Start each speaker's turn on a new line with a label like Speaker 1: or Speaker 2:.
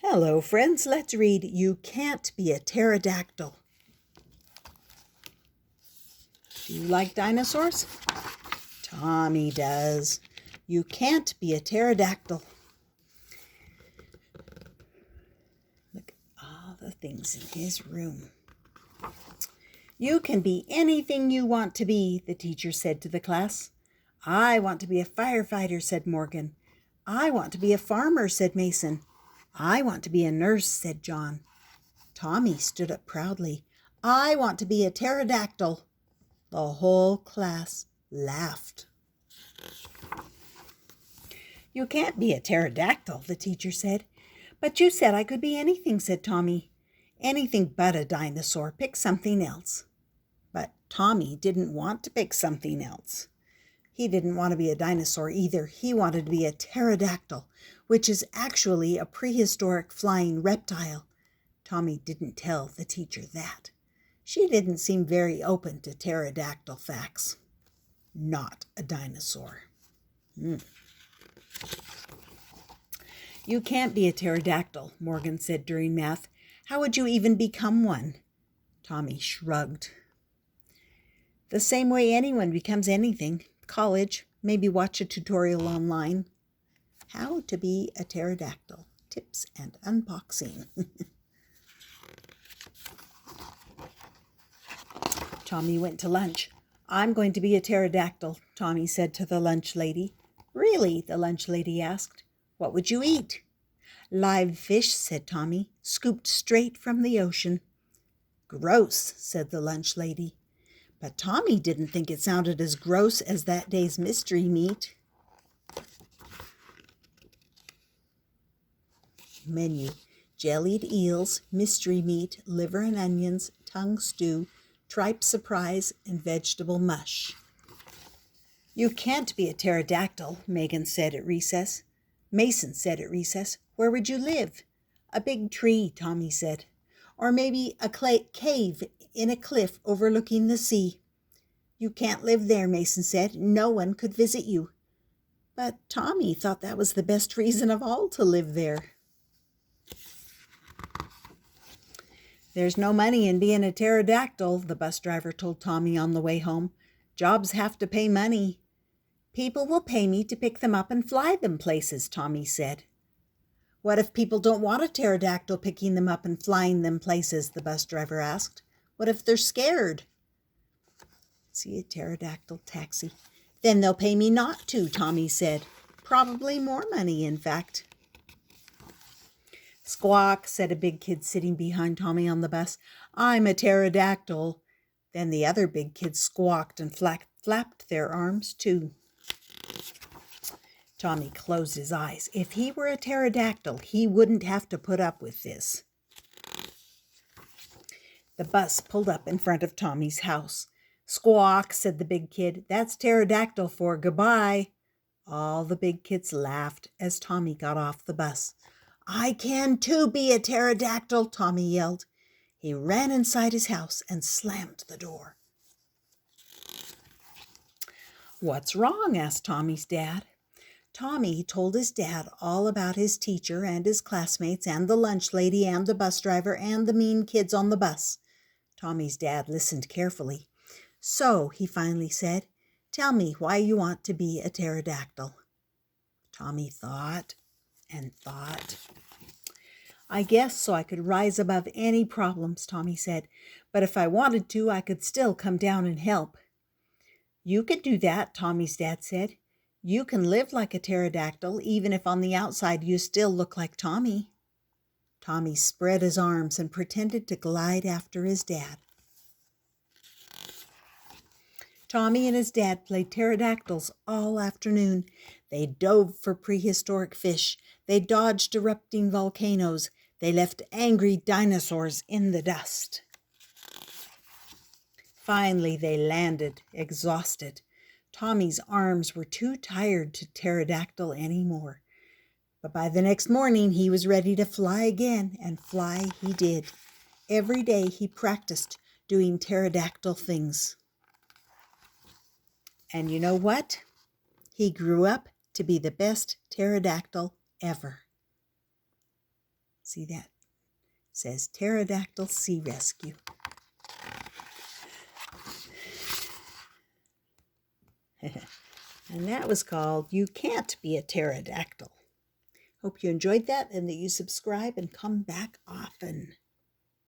Speaker 1: Hello, friends. Let's read You Can't Be a Pterodactyl. Do you like dinosaurs? Tommy does. You can't be a pterodactyl. Look at all the things in his room. You can be anything you want to be, the teacher said to the class. I want to be a firefighter, said Morgan. I want to be a farmer, said Mason. I want to be a nurse, said John. Tommy stood up proudly. I want to be a pterodactyl. The whole class laughed. You can't be a pterodactyl, the teacher said. But you said I could be anything, said Tommy. Anything but a dinosaur. Pick something else. But Tommy didn't want to pick something else. He didn't want to be a dinosaur either. He wanted to be a pterodactyl, which is actually a prehistoric flying reptile. Tommy didn't tell the teacher that. She didn't seem very open to pterodactyl facts. Not a dinosaur. You can't be a pterodactyl, Morgan said during math. How would you even become one? Tommy shrugged. The same way anyone becomes anything. College, maybe watch a tutorial online. How to be a pterodactyl. Tips and unboxing. Tommy went to lunch. I'm going to be a pterodactyl, Tommy said to the lunch lady. Really? The lunch lady asked. What would you eat? Live fish, said Tommy, scooped straight from the ocean. Gross, said the lunch lady. But Tommy didn't think it sounded as gross as that day's mystery meat. Menu: jellied eels, mystery meat, liver and onions, tongue stew, tripe surprise, and vegetable mush. You can't be a pterodactyl, Mason said at recess. Where would you live? A big tree, Tommy said. Or maybe a cave in a cliff overlooking the sea. You can't live there, Mason said. No one could visit you. But Tommy thought that was the best reason of all to live there. There's no money in being a pterodactyl, the bus driver told Tommy on the way home. Jobs have to pay money. People will pay me to pick them up and fly them places, Tommy said. What if people don't want a pterodactyl picking them up and flying them places, the bus driver asked. What if they're scared? See a pterodactyl taxi. Then they'll pay me not to, Tommy said. Probably more money, in fact. Squawk, said a big kid sitting behind Tommy on the bus. I'm a pterodactyl. Then the other big kids squawked and flapped their arms too. Tommy closed his eyes. If he were a pterodactyl, he wouldn't have to put up with this. The bus pulled up in front of Tommy's house. Squawk, said the big kid. That's pterodactyl for goodbye. All the big kids laughed as Tommy got off the bus. I can too be a pterodactyl, Tommy yelled. He ran inside his house and slammed the door. What's wrong? Asked Tommy's dad. Tommy told his dad all about his teacher and his classmates and the lunch lady and the bus driver and the mean kids on the bus. Tommy's dad listened carefully. So, he finally said, tell me why you want to be a pterodactyl. Tommy thought and thought. I guess so I could rise above any problems, Tommy said. But if I wanted to, I could still come down and help. You could do that, Tommy's dad said. You can live like a pterodactyl, even if on the outside you still look like Tommy. Tommy spread his arms and pretended to glide after his dad. Tommy and his dad played pterodactyls all afternoon. They dove for prehistoric fish. They dodged erupting volcanoes. They left angry dinosaurs in the dust. Finally, they landed, exhausted. Tommy's arms were too tired to pterodactyl anymore. But by the next morning, he was ready to fly again, and fly he did. Every day he practiced doing pterodactyl things. And you know what? He grew up to be the best pterodactyl ever. See that? It says Pterodactyl Sea Rescue. And that was called You Can't Be a Pterodactyl. Hope you enjoyed that and that you subscribe and come back often.